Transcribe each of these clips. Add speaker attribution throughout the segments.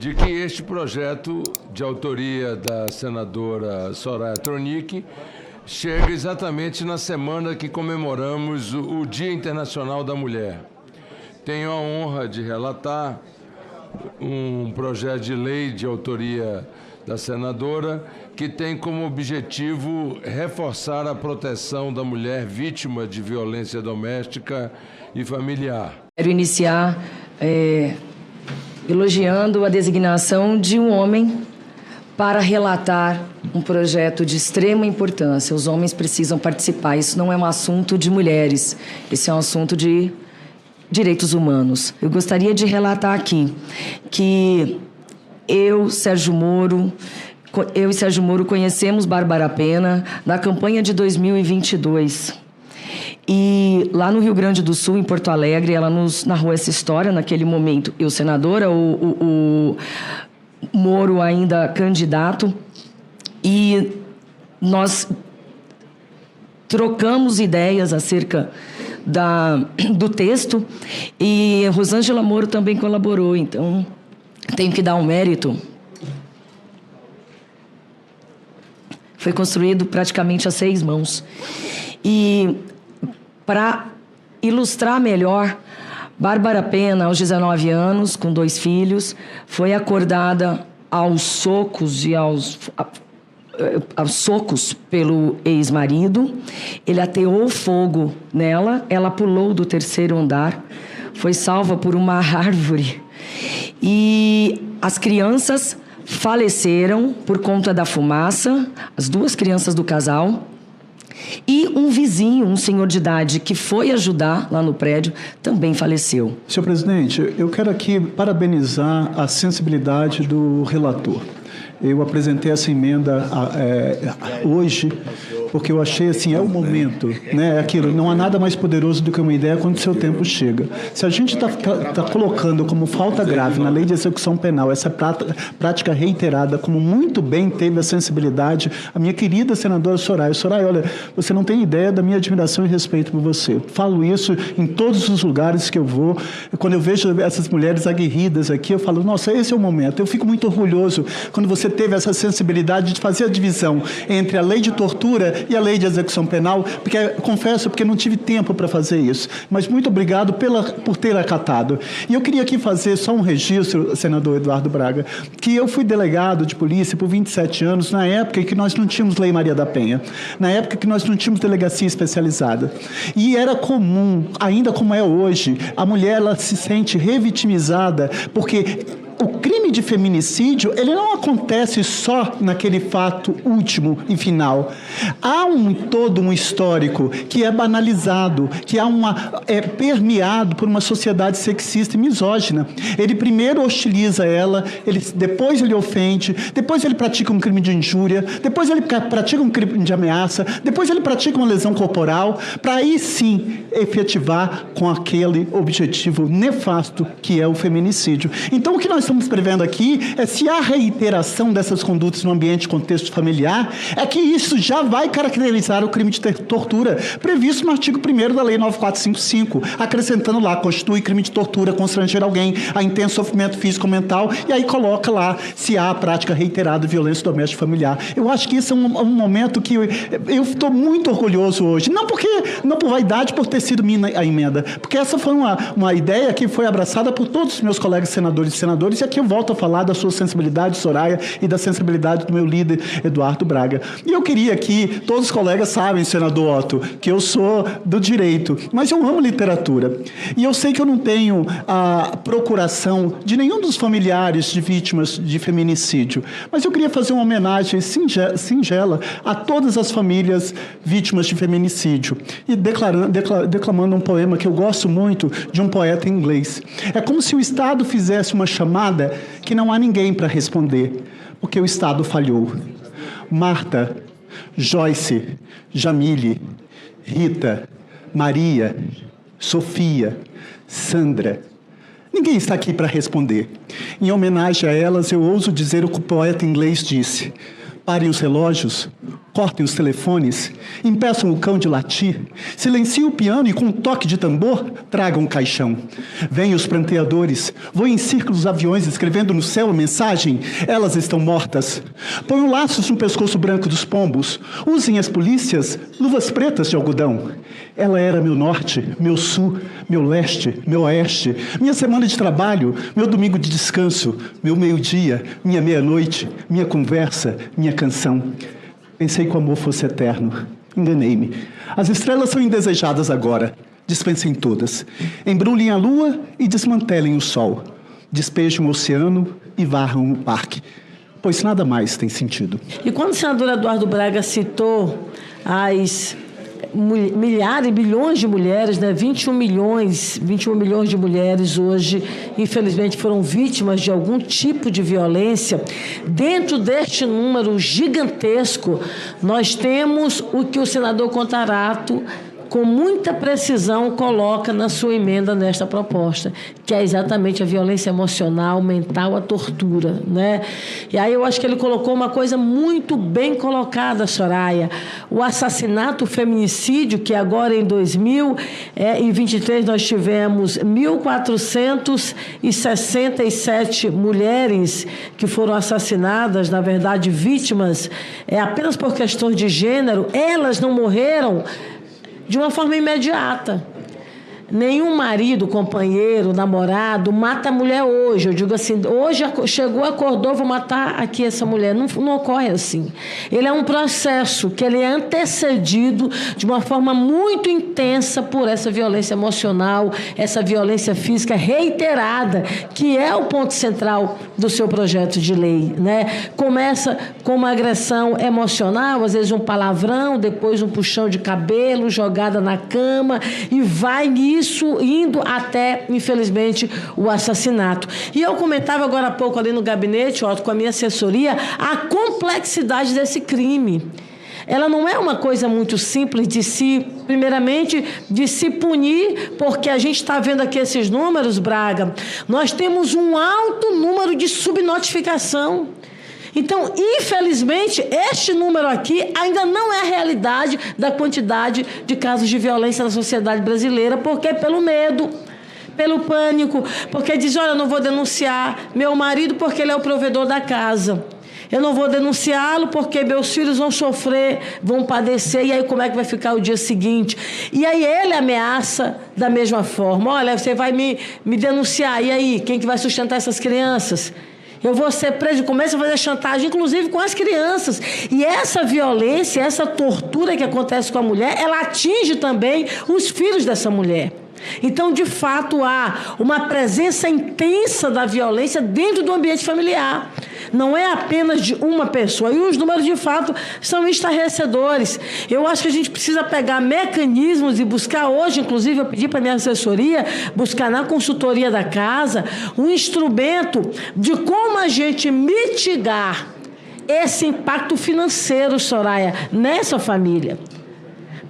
Speaker 1: de que este projeto, de autoria da senadora Soraya Tronic, chega exatamente na semana que comemoramos o Dia Internacional da Mulher. Tenho a honra de relatar um projeto de lei de autoria da senadora que tem como objetivo reforçar a proteção da mulher vítima de violência doméstica e familiar.
Speaker 2: Quero iniciar elogiando a designação de um homem para relatar um projeto de extrema importância. Os homens precisam participar. Isso não é um assunto de mulheres, esse é um assunto de direitos humanos. Eu gostaria de relatar aqui que eu e Sérgio Moro conhecemos Bárbara Pena na campanha de 2022. E lá no Rio Grande do Sul, em Porto Alegre, ela nos narrou essa história naquele momento. Eu, senadora, o Moro ainda candidato, e nós trocamos ideias acerca do texto, e Rosângela Moro também colaborou, então tenho que dar um mérito. Foi construído praticamente a 6 mãos. E, para ilustrar melhor, Bárbara Pena, aos 19 anos, com 2 filhos, foi acordada aos socos pelo ex-marido. Ele ateou fogo nela, ela pulou do 3º andar, foi salva por uma árvore. E as crianças faleceram por conta da fumaça, as 2 crianças do casal. E um vizinho, um senhor de idade, que foi ajudar lá no prédio, também faleceu.
Speaker 3: Senhor presidente, eu quero aqui parabenizar a sensibilidade do relator. Eu apresentei essa emenda hoje, porque eu achei assim, é o momento, né? É aquilo, não há nada mais poderoso do que uma ideia quando o seu tempo chega. Se a gente está colocando como falta grave na lei de execução penal essa prática reiterada, como muito bem teve a sensibilidade, a minha querida senadora Soraya. Soraya, olha, você não tem ideia da minha admiração e respeito por você. Falo isso em todos os lugares que eu vou. Quando eu vejo essas mulheres aguerridas aqui, eu falo, nossa, esse é o momento. Eu fico muito orgulhoso quando você teve essa sensibilidade de fazer a divisão entre a lei de tortura e a lei de execução penal, porque, confesso, porque não tive tempo para fazer isso. Mas muito obrigado por ter acatado. E eu queria aqui fazer só um registro, senador Eduardo Braga, que eu fui delegado de polícia por 27 anos, na época em que nós não tínhamos Lei Maria da Penha, na época que nós não tínhamos delegacia especializada. E era comum, ainda como é hoje, a mulher ela se sente revitimizada, porque o crime de feminicídio, ele não acontece só naquele fato último e final. Há todo um histórico que é banalizado, que é permeado por uma sociedade sexista e misógina. Ele primeiro hostiliza ela, depois ele ofende, depois ele pratica um crime de injúria, depois ele pratica um crime de ameaça, depois ele pratica uma lesão corporal, para aí sim efetivar com aquele objetivo nefasto que é o feminicídio. Então, o que nós estamos prevendo aqui é, se há reiteração dessas condutas no ambiente e contexto familiar, é que isso já vai caracterizar o crime de tortura, previsto no artigo 1º da Lei 9455, acrescentando lá, constitui crime de tortura, constranger alguém a intenso sofrimento físico ou mental, e aí coloca lá, se há a prática reiterada de violência doméstica familiar. Eu acho que esse é um momento que eu estou muito orgulhoso hoje, não por vaidade, por ter sido minha a emenda, porque essa foi uma ideia que foi abraçada por todos os meus colegas senadores e senadores, e aqui eu volto a falar da sua sensibilidade, Soraya, e da sensibilidade do meu líder, Eduardo Braga. E eu queria que todos os colegas sabem, senador Otto, que eu sou do direito, mas eu amo literatura. E eu sei que eu não tenho a procuração de nenhum dos familiares de vítimas de feminicídio, mas eu queria fazer uma homenagem singela a todas as famílias vítimas de feminicídio, e declamando um poema que eu gosto muito, de um poeta inglês. É como se o Estado fizesse uma chamada que não há ninguém para responder, porque o Estado falhou. Marta, Joyce, Jamile, Rita, Maria, Sofia, Sandra. Ninguém está aqui para responder. Em homenagem a elas, eu ouso dizer o que o poeta inglês disse: Parem os relógios, cortem os telefones, impeçam o cão de latir, silenciem o piano e com um toque de tambor, tragam um caixão. Venham os pranteadores, voem em círculos aviões escrevendo no céu a mensagem, elas estão mortas. Ponham laços no pescoço branco dos pombos, usem as polícias luvas pretas de algodão. Ela era meu norte, meu sul, meu leste, meu oeste, minha semana de trabalho, meu domingo de descanso, meu meio-dia, minha meia-noite, minha conversa, minha canção. Pensei que o amor fosse eterno. Enganei-me. As estrelas são indesejadas agora. Dispensem todas. Embrulhem a lua e desmantelem o sol. Despejem o oceano e varram o parque. Pois nada mais tem sentido.
Speaker 4: E quando o senador Eduardo Braga citou as milhares, bilhões de mulheres, né? 21 milhões de mulheres hoje, infelizmente, foram vítimas de algum tipo de violência. Dentro deste número gigantesco, nós temos o que o senador Contarato, com muita precisão, coloca na sua emenda nesta proposta, que é exatamente a violência emocional, mental, a tortura, né? E aí eu acho que ele colocou uma coisa muito bem colocada, Soraya. O assassinato, o feminicídio, que agora em 2023 nós tivemos 1.467 mulheres que foram assassinadas, na verdade vítimas, apenas por questões de gênero. Elas não morreram de uma forma imediata. Nenhum marido, companheiro, namorado mata a mulher hoje. Eu digo assim, hoje chegou, acordou, vou matar aqui essa mulher. Não ocorre assim. Ele é um processo que ele é antecedido de uma forma muito intensa por essa violência emocional, essa violência física reiterada, que é o ponto central do seu projeto de lei, né? Começa com uma agressão emocional, às vezes um palavrão, depois um puxão de cabelo, jogada na cama, e vai nisso, indo até, infelizmente, o assassinato. E eu comentava agora há pouco ali no gabinete, Otto, com a minha assessoria, a complexidade desse crime. Ela não é uma coisa muito simples primeiramente, de se punir, porque a gente está vendo aqui esses números, Braga. Nós temos um alto número de subnotificação. Então, infelizmente, este número aqui ainda não é a realidade da quantidade de casos de violência na sociedade brasileira, porque é pelo medo, pelo pânico, porque diz, olha, eu não vou denunciar meu marido porque ele é o provedor da casa. Eu não vou denunciá-lo porque meus filhos vão sofrer, vão padecer, e aí como é que vai ficar o dia seguinte? E aí ele ameaça da mesma forma, olha, você vai me denunciar, e aí, quem que vai sustentar essas crianças? Eu vou ser preso, começa a fazer chantagem, inclusive com as crianças. E essa violência, essa tortura que acontece com a mulher, ela atinge também os filhos dessa mulher. Então, de fato, há uma presença intensa da violência dentro do ambiente familiar. Não é apenas de uma pessoa. E os números, de fato, são estarrecedores. Eu acho que a gente precisa pegar mecanismos e buscar hoje, inclusive, eu pedi para a minha assessoria, buscar na consultoria da casa um instrumento de como a gente mitigar esse impacto financeiro, Soraya, nessa família.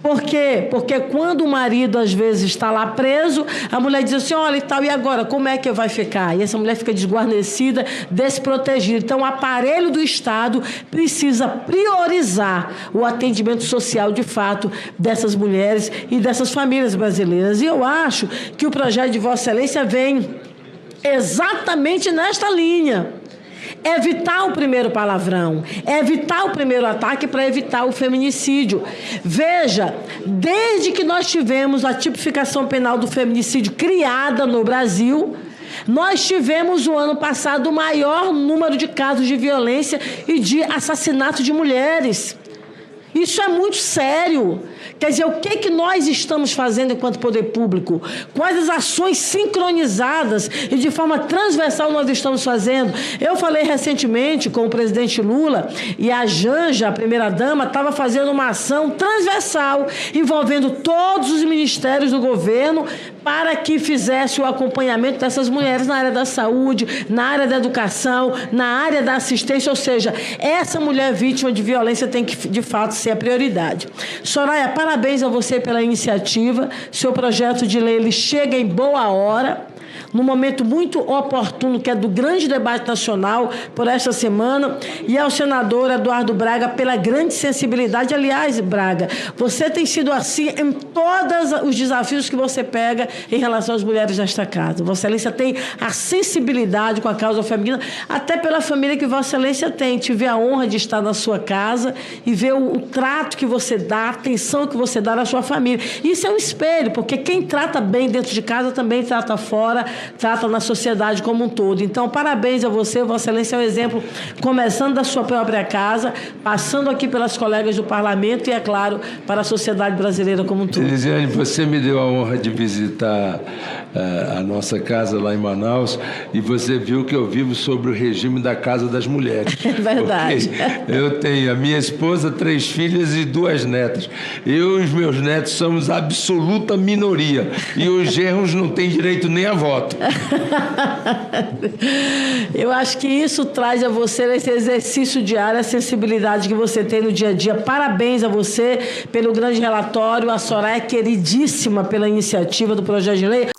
Speaker 4: Por quê? Porque quando o marido, às vezes, está lá preso, a mulher diz assim, olha, e tal, e agora, como é que vai ficar? E essa mulher fica desguarnecida, desprotegida. Então, o aparelho do Estado precisa priorizar o atendimento social, de fato, dessas mulheres e dessas famílias brasileiras. E eu acho que o projeto de Vossa Excelência vem exatamente nesta linha. Evitar o primeiro palavrão, evitar o primeiro ataque para evitar o feminicídio. Veja, desde que nós tivemos a tipificação penal do feminicídio criada no Brasil, nós tivemos o ano passado o maior número de casos de violência e de assassinato de mulheres. Isso é muito sério. Quer dizer, o que nós estamos fazendo enquanto poder público? Quais as ações sincronizadas e de forma transversal nós estamos fazendo? Eu falei recentemente com o presidente Lula e a Janja, a primeira-dama, estava fazendo uma ação transversal envolvendo todos os ministérios do governo para que fizesse o acompanhamento dessas mulheres na área da saúde, na área da educação, na área da assistência, ou seja, essa mulher vítima de violência tem que, de fato, ser a prioridade. Soraya, parabéns a você pela iniciativa, seu projeto de lei ele chega em boa hora. num momento muito oportuno, que é do grande debate nacional por esta semana, e ao senador Eduardo Braga pela grande sensibilidade. Aliás, Braga, você tem sido assim em todos os desafios que você pega em relação às mulheres desta casa. Vossa Excelência tem a sensibilidade com a causa feminina, até pela família que Vossa Excelência tem. Tive a honra de estar na sua casa e ver o trato que você dá, a atenção que você dá na sua família. Isso é um espelho, porque quem trata bem dentro de casa também trata fora, trata na sociedade como um todo. Então, parabéns a você, Vossa Excelência é um exemplo, começando da sua própria casa, passando aqui pelas colegas do parlamento e, é claro, para a sociedade brasileira como um todo.
Speaker 1: Elisiane, você me deu a honra de visitar a nossa casa lá em Manaus e você viu que eu vivo sobre o regime da Casa das Mulheres.
Speaker 4: É verdade.
Speaker 1: Eu tenho a minha esposa, 3 filhas e 2 netas. Eu e os meus netos somos a absoluta minoria e os genros não têm direito nem a voto.
Speaker 4: Eu acho que isso traz a você, esse exercício diário, a sensibilidade que você tem no dia a dia. Parabéns a você pelo grande relatório. A Soraya é queridíssima pela iniciativa do projeto de lei.